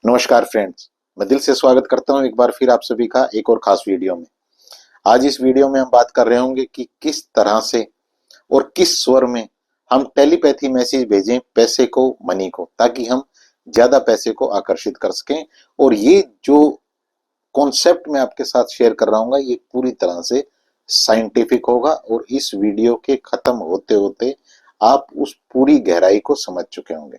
नमस्कार फ्रेंड्स। मैं दिल से स्वागत करता हूं एक बार फिर आप सभी का एक और खास वीडियो में। आज इस वीडियो में हम बात कर रहे होंगे कि किस तरह से और किस स्वर में हम टेलीपैथी मैसेज भेजें पैसे को, मनी को, ताकि हम ज्यादा पैसे को आकर्षित कर सकें। और ये जो कॉन्सेप्ट मैं आपके साथ शेयर कर रहा हूँ ये पूरी तरह से साइंटिफिक होगा और इस वीडियो के खत्म होते होते आप उस पूरी गहराई को समझ चुके होंगे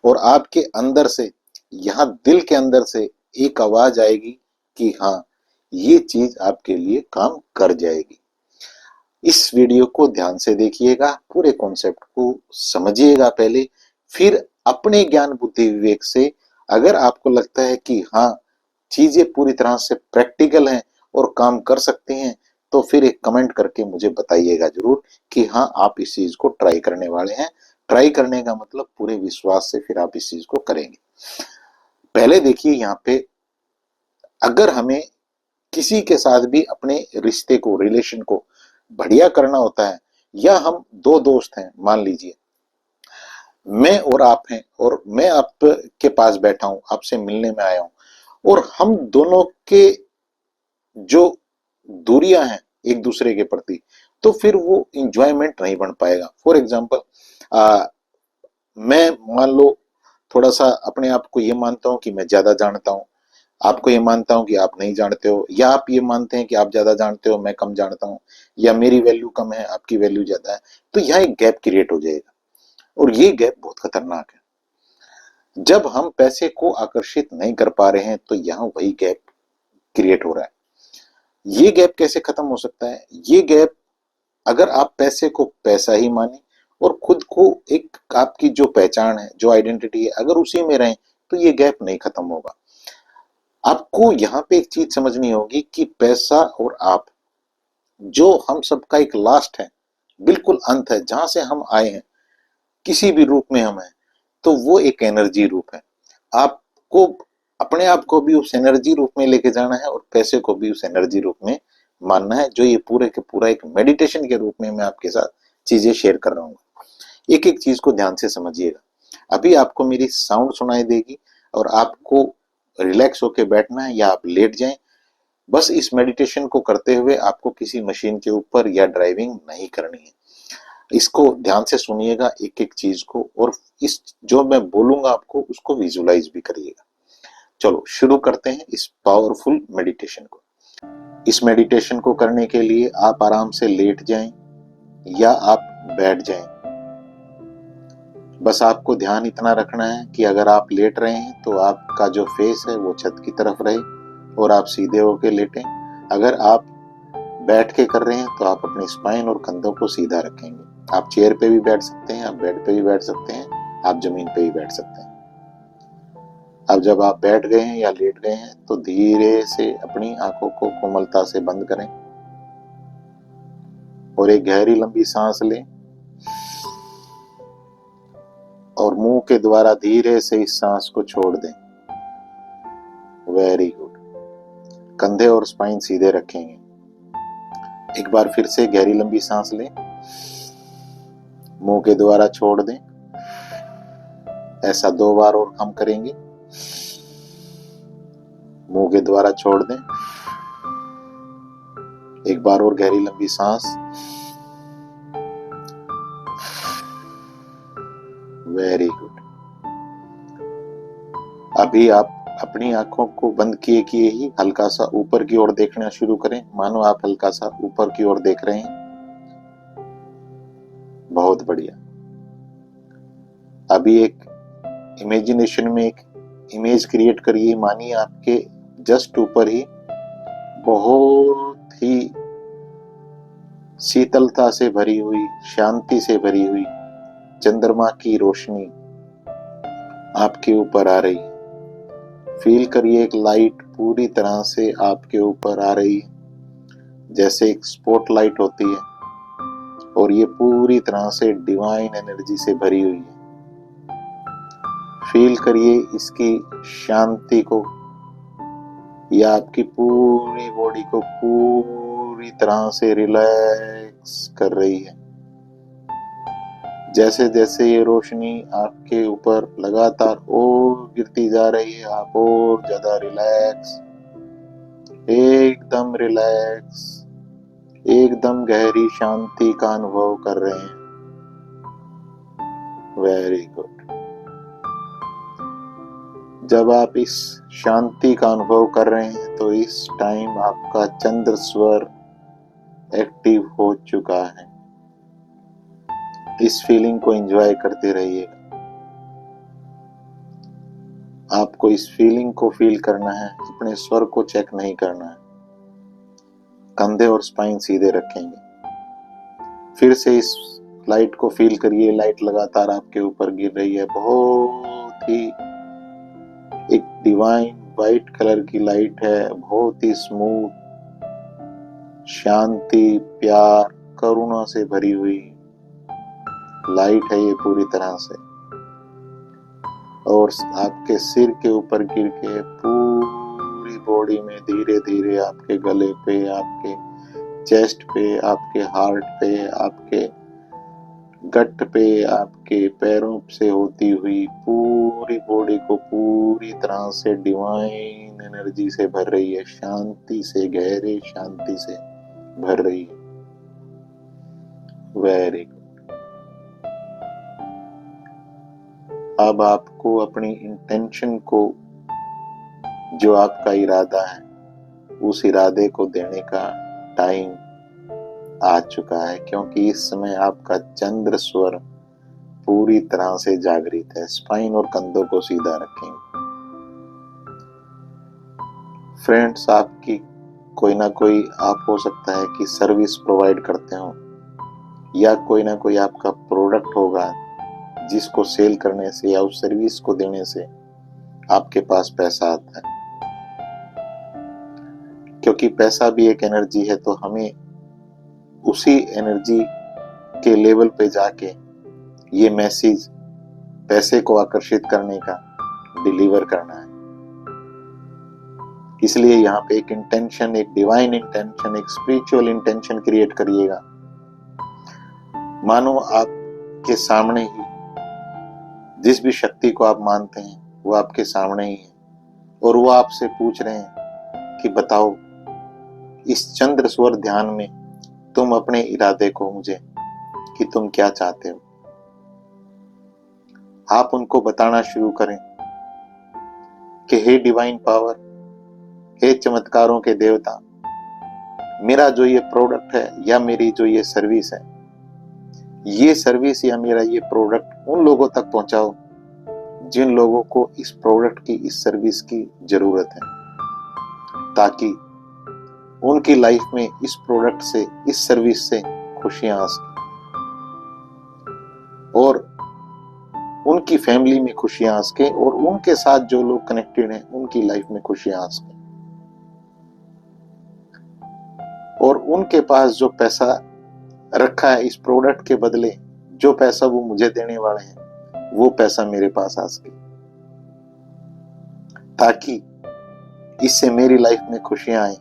और आपके अंदर से, यहाँ दिल के अंदर से एक आवाज आएगी कि हाँ, ये चीज आपके लिए काम कर जाएगी। इस वीडियो को ध्यान से देखिएगा, पूरे कॉन्सेप्ट को समझिएगा पहले, फिर अपने ज्ञान बुद्धि विवेक से अगर आपको लगता है कि हाँ, चीजें पूरी तरह से प्रैक्टिकल हैं और काम कर सकती हैं, तो फिर एक कमेंट करके मुझे बताइएगा जरूर कि हाँ, आप इस चीज को ट्राई करने वाले हैं। ट्राई करने का मतलब पूरे विश्वास से फिर आप इस चीज को करेंगे। पहले देखिए, यहाँ पे अगर हमें किसी के साथ भी अपने रिश्ते को, रिलेशन को बढ़िया करना होता है, या हम दो दोस्त हैं, मान लीजिए मैं और आप हैं और मैं आपके पास बैठा हूं, आपसे मिलने में आया हूं और हम दोनों के जो दूरियां हैं एक दूसरे के प्रति, तो फिर वो इंजॉयमेंट नहीं बन पाएगा। फॉर एग्जाम्पल, मैं मान लो थोड़ा सा अपने आप को ये मानता हूं कि मैं ज्यादा जानता हूं, आपको ये मानता हूं कि आप नहीं जानते हो, या आप ये मानते हैं कि आप ज्यादा जानते हो, मैं कम जानता हूं, या मेरी वैल्यू कम है, आपकी वैल्यू ज्यादा है, तो यहाँ एक गैप क्रिएट हो जाएगा और ये गैप बहुत खतरनाक है। जब हम पैसे को आकर्षित नहीं कर पा रहे हैं तो यहाँ वही गैप क्रिएट हो रहा है। ये गैप कैसे खत्म हो सकता है? ये गैप, अगर आप पैसे को पैसा ही माने और खुद को एक आपकी जो पहचान है, जो आइडेंटिटी है, अगर उसी में रहें, तो ये गैप नहीं खत्म होगा। आपको यहाँ पे एक चीज समझनी होगी कि पैसा और आप, जो हम सबका एक लास्ट है, बिल्कुल अंत है, जहां से हम आए हैं, किसी भी रूप में हम हैं, तो वो एक एनर्जी रूप है। आपको अपने आप को भी उस एनर्जी रूप में लेके जाना है और पैसे को भी उस एनर्जी रूप में मानना है, जो ये पूरे के पूरा एक मेडिटेशन के रूप में मैं आपके साथ चीजें शेयर कर रहा हूँ। एक एक चीज को ध्यान से समझिएगा। अभी आपको मेरी साउंड सुनाई देगी और आपको रिलैक्स होके बैठना है, या आप लेट जाएं। बस इस मेडिटेशन को करते हुए आपको किसी मशीन के ऊपर या ड्राइविंग नहीं करनी है। इसको ध्यान से सुनिएगा एक एक चीज को, और इस जो मैं बोलूंगा आपको उसको विजुलाइज भी करिएगा। चलो शुरू करते हैं इस पावरफुल मेडिटेशन को। इस मेडिटेशन को करने के लिए आप आराम से लेट जाएं या आप बैठ जाएं। बस आपको ध्यान इतना रखना है कि अगर आप लेट रहे हैं तो आपका जो फेस है वो छत की तरफ रहे और आप सीधे होके लेटें। अगर आप बैठ के कर रहे हैं तो आप अपनी स्पाइन और कंधों को सीधा रखेंगे। आप चेयर पे भी बैठ सकते हैं, आप बेड पे भी बैठ सकते हैं, आप जमीन पे भी बैठ सकते हैं। अब जब आप बैठ गए हैं या लेट गए हैं तो धीरे से अपनी आंखों को कोमलता से बंद करें और एक गहरी लंबी सांस लें और मुंह के द्वारा धीरे से इस सांस को छोड़ दें। Very good. कंधे और स्पाइन सीधे रखेंगे। एक बार फिर से गहरी लंबी सांस लें, मुंह के द्वारा छोड़ दें। ऐसा 2 बार और हम करेंगे। मुंह के द्वारा छोड़ दें। एक बार और गहरी लंबी सांस। Very good. अभी आप अपनी आंखों को बंद किए किए ही हल्का सा ऊपर की ओर देखना शुरू करें, मानो आप हल्का सा ऊपर की ओर देख रहे हैं। बहुत बढ़िया। अभी एक इमेजिनेशन में एक इमेज क्रिएट करिए, मानिए आपके जस्ट ऊपर ही बहुत ही शीतलता से भरी हुई, शांति से भरी हुई चंद्रमा की रोशनी आपके ऊपर आ रही है। फील करिए एक लाइट पूरी तरह से आपके ऊपर आ रही है, जैसे एक स्पॉटलाइट होती है, और ये पूरी तरह से डिवाइन एनर्जी से भरी हुई है। फील करिए इसकी शांति को, या आपकी पूरी बॉडी को पूरी तरह से रिलैक्स कर रही है। जैसे जैसे ये रोशनी आपके ऊपर लगातार और गिरती जा रही है, आप और ज्यादा रिलैक्स, एकदम रिलैक्स, एकदम गहरी शांति का अनुभव कर रहे हैं। Very good. जब आप इस शांति का अनुभव कर रहे हैं तो इस टाइम आपका चंद्र स्वर एक्टिव हो चुका है। इस फीलिंग को एंजॉय करते रहिएगा। आपको इस फीलिंग को फील करना है, अपने स्वर को चेक नहीं करना है। कंधे और स्पाइन सीधे रखेंगे। फिर से इस लाइट को फील करिए। लाइट लगातार आपके ऊपर गिर रही है, बहुत ही एक डिवाइन वाइट कलर की लाइट है, बहुत ही स्मूथ, शांति, प्यार, करुणा से भरी हुई लाइट है ये पूरी तरह से। और आपके सिर के ऊपर गिर के पूरी बॉडी में धीरे धीरे आपके गले पे, आपके चेस्ट पे, आपके हार्ट पे, आपके गट पे, आपके पैरों से होती हुई पूरी बॉडी को पूरी तरह से डिवाइन एनर्जी से भर रही है, शांति से, गहरे शांति से भर रही है। Very good. अब आपको अपनी इंटेंशन को, जो आपका इरादा है, उस इरादे को देने का टाइम आ चुका है, क्योंकि इस समय आपका चंद्र स्वर पूरी तरह से जागृत है। स्पाइन और कंधों को सीधा रखेंगे। फ्रेंड्स, आपकी कोई ना कोई आप हो सकता है कि सर्विस प्रोवाइड करते हो, या कोई ना कोई आपका प्रोडक्ट होगा जिसको सेल करने से या उस सर्विस को देने से आपके पास पैसा आता है। क्योंकि पैसा भी एक एनर्जी है, तो हमें उसी एनर्जी के लेवल पे जाके ये मैसेज पैसे को आकर्षित करने का डिलीवर करना है। इसलिए यहाँ पे एक इंटेंशन, एक डिवाइन इंटेंशन, एक स्पिरिचुअल इंटेंशन क्रिएट करिएगा। मानो आपके सामने ही जिस भी शक्ति को आप मानते हैं वो आपके सामने ही है, और वो आपसे पूछ रहे हैं कि बताओ, इस चंद्र स्वर ध्यान में तुम अपने इरादे को मुझे, कि तुम क्या चाहते हो, आप उनको बताना शुरू करें कि हे डिवाइन पावर, हे चमत्कारों के देवता, मेरा जो ये प्रोडक्ट है या मेरी जो ये सर्विस है, ये सर्विस या मेरा ये प्रोडक्ट उन लोगों तक पहुंचाओ जिन लोगों को इस प्रोडक्ट की, इस सर्विस की जरूरत है, ताकि उनकी लाइफ में इस प्रोडक्ट से, इस सर्विस से खुशियां आ सके, और उनकी फैमिली में खुशियां आ सके, और उनके साथ जो लोग कनेक्टेड हैं उनकी लाइफ में खुशियां आ सके। और उनके पास जो पैसा रखा है इस प्रोडक्ट के बदले, जो पैसा वो मुझे देने वाले हैं, वो पैसा मेरे पास आ सके, ताकि इससे मेरी लाइफ में खुशियां आए,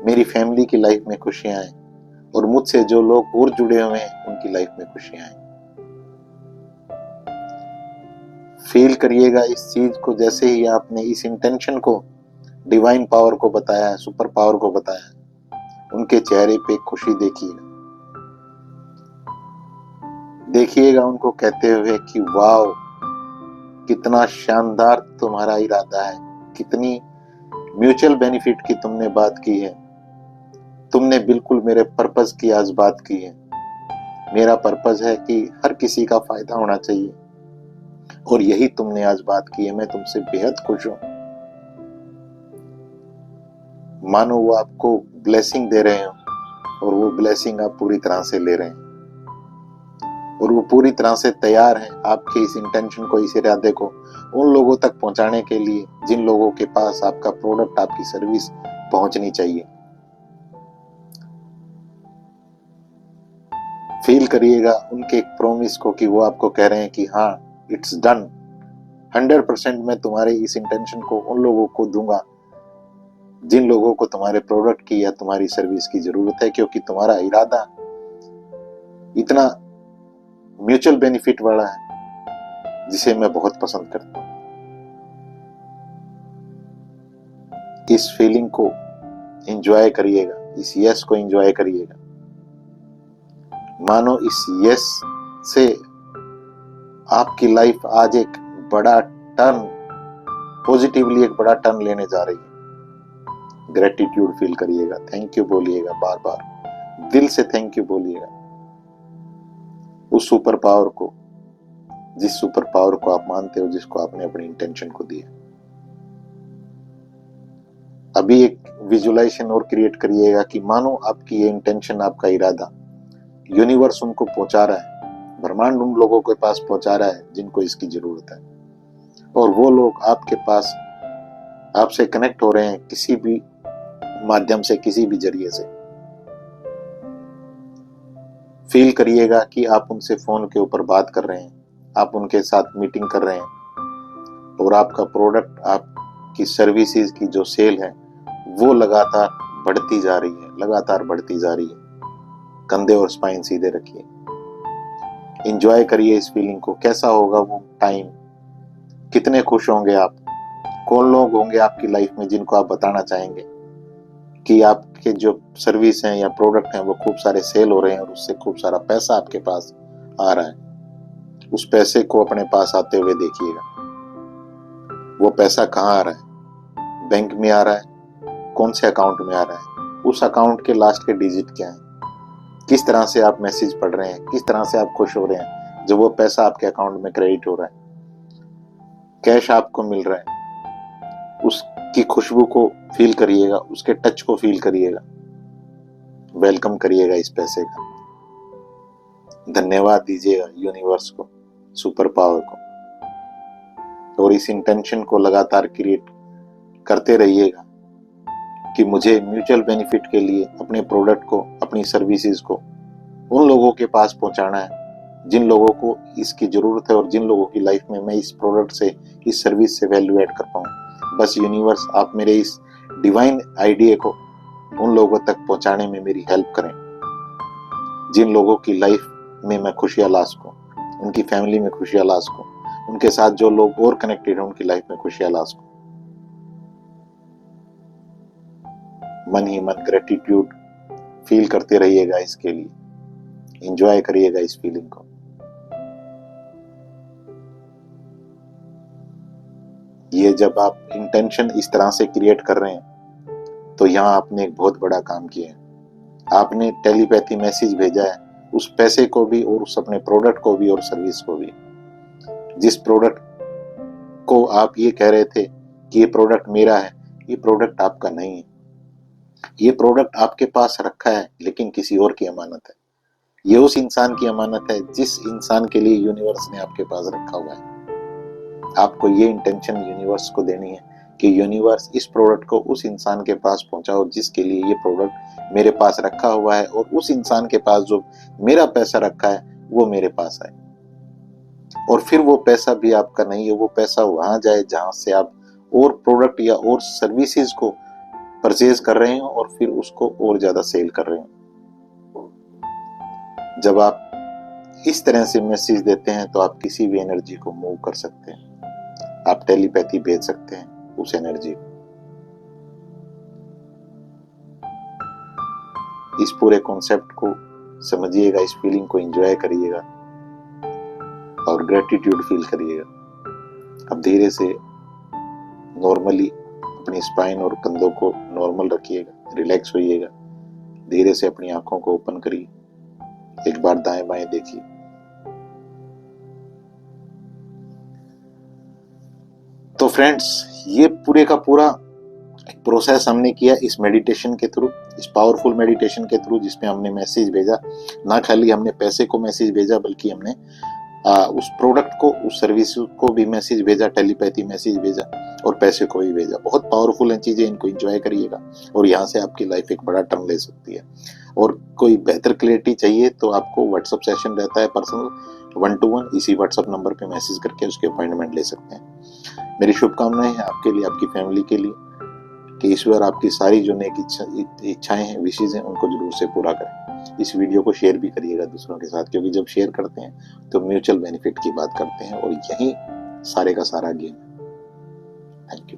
मेरी फैमिली की लाइफ में खुशियां आए, और मुझसे जो लोग और जुड़े हुए हैं उनकी लाइफ में खुशियां आए। फील करिएगा इस चीज को। जैसे ही आपने इस इंटेंशन को डिवाइन पावर को बताया है, सुपर पावर को बताया है, उनके चेहरे पे खुशी देखिएगा उनको कहते हुए कि वाओ, कितना शानदार तुम्हारा इरादा है, कितनी म्यूचुअल बेनिफिट की तुमने बात की है, तुमने बिल्कुल मेरे पर्पस की आज बात की है। मेरा पर्पस है कि हर किसी का फायदा होना चाहिए, और यही तुमने आज बात की है। मैं तुमसे बेहद खुश हूं। मानो वो आपको ब्लेसिंग दे रहे हो, और वो ब्लेसिंग आप पूरी तरह से ले रहे हैं, और वो पूरी तरह से तैयार है आपके इस इंटेंशन को, इस इरादे को उन लोगों तक पहुंचाने के लिए जिन लोगों के पास आपका प्रोडक्ट, आपकी सर्विस पहुंचनी चाहिए। फील करिएगा उनके एक प्रॉमिस को कि वो आपको कह रहे हैं कि हाँ, इट्स डन, 100% मैं तुम्हारे इस इंटेंशन को उन लोगों को दूंगा जिन लोगों को तुम्हारे प्रोडक्ट की या तुम्हारी सर्विस की जरूरत है, क्योंकि तुम्हारा इरादा इतना म्यूचुअल बेनिफिट वाला है, जिसे मैं बहुत पसंद करता हूं। इस फीलिंग को एंजॉय करिएगा, इस यस को एंजॉय करिएगा। मानो इस यस से आपकी लाइफ आज एक बड़ा टर्न, पॉजिटिवली एक बड़ा टर्न लेने जा रही है। ग्रेटिट्यूड फील करिएगा, थैंक यू बोलिएगा, बार बार दिल से थैंक यू बोलिएगा उस सुपर पावर को, जिस सुपर पावर को आप मानते हो, जिसको आपने अपनी इंटेंशन को दिया। अभी एक विजुअलाइजेशन और क्रिएट करिएगा कि मानो आपकी ये इंटेंशन, आपका इरादा यूनिवर्स उनको पहुंचा रहा है, ब्रह्मांड उन लोगों के पास पहुंचा रहा है जिनको इसकी जरूरत है, और वो लोग आपके पास आपसे कनेक्ट हो रहे हैं किसी भी माध्यम से, किसी भी जरिए से। फील करिएगा कि आप उनसे फोन के ऊपर बात कर रहे हैं, आप उनके साथ मीटिंग कर रहे हैं, और आपका प्रोडक्ट, आपकी सर्विसेज की जो सेल है वो लगातार बढ़ती जा रही है, लगातार बढ़ती जा रही है। कंधे और स्पाइन सीधे रखिए, एंजॉय करिए इस फीलिंग को। कैसा होगा वो टाइम, कितने खुश होंगे आप, कौन लोग होंगे आपकी लाइफ में जिनको आप बताना चाहेंगे कि आपके जो सर्विस हैं या प्रोडक्ट हैं वो खूब सारे सेल हो रहे हैं और उससे खूब सारा पैसा आपके पास आ रहा है। उस पैसे को अपने पास आते हुए देखिएगा। वो पैसा कहाँ आ रहा है? बैंक में आ रहा है? कौन से अकाउंट में आ रहा है? उस अकाउंट के लास्ट के डिजिट क्या है? किस तरह से आप मैसेज पढ़ रहे हैं? किस तरह से आप खुश हो रहे हैं जब वो पैसा आपके अकाउंट में क्रेडिट हो रहा है, कैश आपको मिल रहा है? उसकी खुशबू को फील करिएगा, उसके टच को फील करिएगा, वेलकम करिएगा इस पैसे का, धन्यवाद दीजिएगा यूनिवर्स को, सुपर पावर को, और इस इंटेंशन को लगातार क्रिएट करते रहिएगा कि मुझे म्यूचुअल बेनिफिट के लिए अपने प्रोडक्ट को, अपनी सर्विसेज को उन लोगों के पास पहुंचाना है जिन लोगों को इसकी जरूरत है, और जिन लोगों की लाइफ में मैं इस प्रोडक्ट से, इस सर्विस से वैल्यू ऐड कर पाऊं। बस यूनिवर्स आप मेरे इस डिवाइन आइडिया को उन लोगों तक पहुंचाने में मेरी हेल्प करें जिन लोगों की लाइफ में मैं खुशियां ला सकूं, उनकी फैमिली में खुशियां ला सकूं, उनके साथ जो लोग और कनेक्टेड हैं उनकी लाइफ में खुशियां ला सकूं। मन ही मन ग्रेटिट्यूड फील करते रहिएगा, इसके लिए एंजॉय करिएगा इस फीलिंग को। ये जब आप इंटेंशन इस तरह से क्रिएट कर रहे हैं तो यहाँ आपने एक बहुत बड़ा काम किया है। आपने टेलीपैथी मैसेज भेजा है उस पैसे को भी, और उस अपने प्रोडक्ट को भी, और सर्विस को भी। जिस प्रोडक्ट को आप ये कह रहे थे कि ये प्रोडक्ट मेरा है, ये प्रोडक्ट आपका नहीं है। ये प्रोडक्ट आपके पास रखा है लेकिन किसी और की अमानत है। ये उस इंसान की अमानत है जिस इंसान के लिए यूनिवर्स ने आपके पास रखा हुआ है। आपको ये इंटेंशन यूनिवर्स को देनी है कि यूनिवर्स इस प्रोडक्ट को उस इंसान के पास पहुंचाओ जिसके लिए ये प्रोडक्ट मेरे पास रखा हुआ है, और उस इंसान के पास जो मेरा पैसा रखा है वो मेरे पास आए। और फिर वो पैसा भी आपका नहीं है, वो पैसा वहां जाए जहां से आप और प्रोडक्ट या और सर्विसेज को परचेज कर रहे हो और फिर उसको और ज्यादा सेल कर रहे हो। जब आप इस तरह से मैसेज देते हैं तो आप किसी भी एनर्जी को मूव कर सकते हैं, आप टेलीपैथी भेज सकते हैं उस एनर्जी को। इस पूरे कॉन्सेप्ट को समझिएगा, इस फीलिंग को एंजॉय करिएगा और ग्रेटिट्यूड फील करिएगा। अब धीरे से नॉर्मली अपनी स्पाइन और कंधों को नॉर्मल रखिएगा, रिलैक्स होइएगा। धीरे से अपनी आंखों को ओपन करिए, एक बार दाएं बाएं देखिए। तो फ्रेंड्स, ये पूरे का पूरा एक प्रोसेस हमने किया इस मेडिटेशन के थ्रू, इस पावरफुल मेडिटेशन के थ्रू, जिसमें हमने मैसेज भेजा। ना खाली हमने पैसे को मैसेज भेजा बल्कि हमने उस प्रोडक्ट को, उस सर्विस को भी मैसेज भेजा, टेलीपैथी मैसेज भेजा और पैसे को भी भेजा। बहुत पावरफुल हैं चीजें, इनको एंजॉय करिएगा और यहाँ से आपकी लाइफ एक बड़ा टर्न ले सकती है। और कोई बेहतर क्लैरिटी चाहिए तो आपको व्हाट्सएप सेशन रहता है पर्सनल, 1 to 1, इसी व्हाट्सएप नंबर पे मैसेज करके उसकी अपॉइंटमेंट ले सकते हैं। मेरी शुभकामनाएं हैं आपके लिए, आपकी फैमिली के लिए, कि ईश्वर आपकी सारी जो नेक इच्छाएं हैं, विशेष हैं, उनको जरूर से पूरा करें। इस वीडियो को शेयर भी करिएगा दूसरों के साथ, क्योंकि जब शेयर करते हैं तो म्यूचुअल बेनिफिट की बात करते हैं और यही सारे का सारा गेम। Thank you.